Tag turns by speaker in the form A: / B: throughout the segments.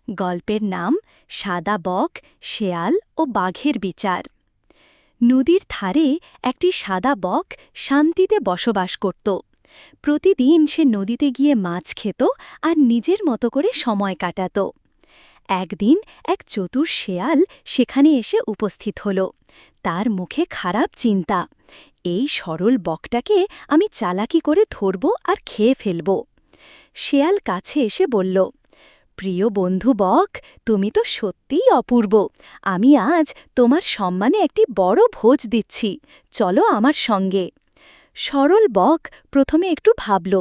A: গল্পের নাম সাদা বক, শেয়াল ও বাঘের বিচার। নদীর ধারে একটি সাদা বক শান্তিতে বসবাস করত। প্রতিদিন সে নদীতে গিয়ে মাছ খেত আর নিজের মতো করে সময় কাটাত। একদিন এক চতুর শেয়াল সেখানে এসে উপস্থিত হল। তার মুখে খারাপ চিন্তা, এই সরল বকটাকে আমি চালাকি করে ধরব আর খেয়ে ফেলব। শেয়াল কাছে এসে বলল, প্রিয় বন্ধু বক, তুমি তো সত্যিই অপূর্ব। আমি আজ তোমার সম্মানে একটি বড় ভোজ দিচ্ছি, চলো আমার সঙ্গে। সরল বক প্রথমে একটু ভাবল,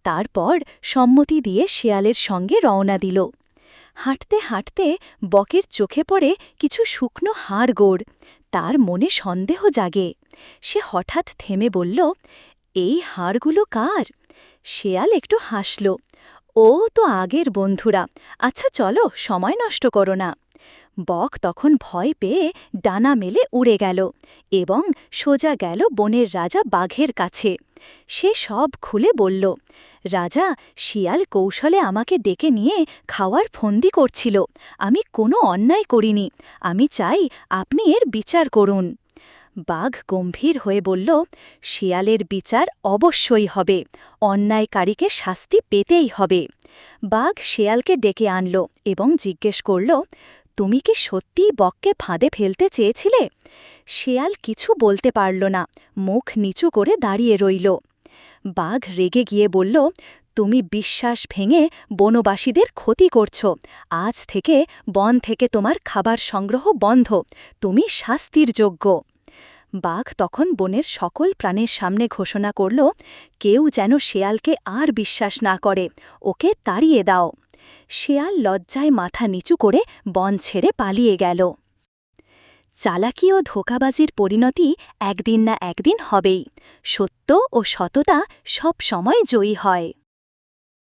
A: তারপর সম্মতি দিয়ে শেয়ালের সঙ্গে রওনা দিল। হাঁটতে হাঁটতে বকের চোখে পড়ে কিছু শুকনো হাড়গোড়। তার মনে সন্দেহ জাগে। সে হঠাৎ থেমে বলল, এই হাড়গুলো কার? শেয়াল একটু হাসল, ও তো আগের বন্ধুরা। আচ্ছা চলো, সময় নষ্ট করো না। বক তখন ভয় পেয়ে ডানা মেলে উড়ে গেল এবং সোজা গেল বনের রাজা বাঘের কাছে। সে সব খুলে বলল, রাজা, শিয়াল কৌশলে আমাকে ডেকে নিয়ে খাওয়ার ফন্দি করছিল। আমি কোনো অন্যায় করিনি। আমি চাই আপনি এর বিচার করুন। বাঘ গম্ভীর হয়ে বলল, শিয়ালের বিচার অবশ্যই হবে। অন্যায়কারীকে শাস্তি পেতেই হবে। বাঘ শেয়ালকে ডেকে আনল এবং জিজ্ঞেস করল, তুমি কি সত্যিই বককে ফাঁদে ফেলতে চেয়েছিলে? শেয়াল কিছু বলতে পারল না, মুখ নিচু করে দাঁড়িয়ে রইল। বাঘ রেগে গিয়ে বলল, তুমি বিশ্বাস ভেঙে বনবাসীদের ক্ষতি করছ। আজ থেকে বন থেকে তোমার খাবার সংগ্রহ বন্ধ। তুমি শাস্তির যোগ্য। বাঘ তখন বনের সকল প্রাণীর সামনে ঘোষণা করল, কেউ যেন শেয়ালকে আর বিশ্বাস না করে, ওকে তাড়িয়ে দাও। শেয়াল লজ্জায় মাথা নিচু করে বন ছেড়ে পালিয়ে গেল। চালাকি ও ধোঁকাবাজির পরিণতি একদিন না একদিন হবেই। সত্য ও সততা সব সময় জয়ী হয়।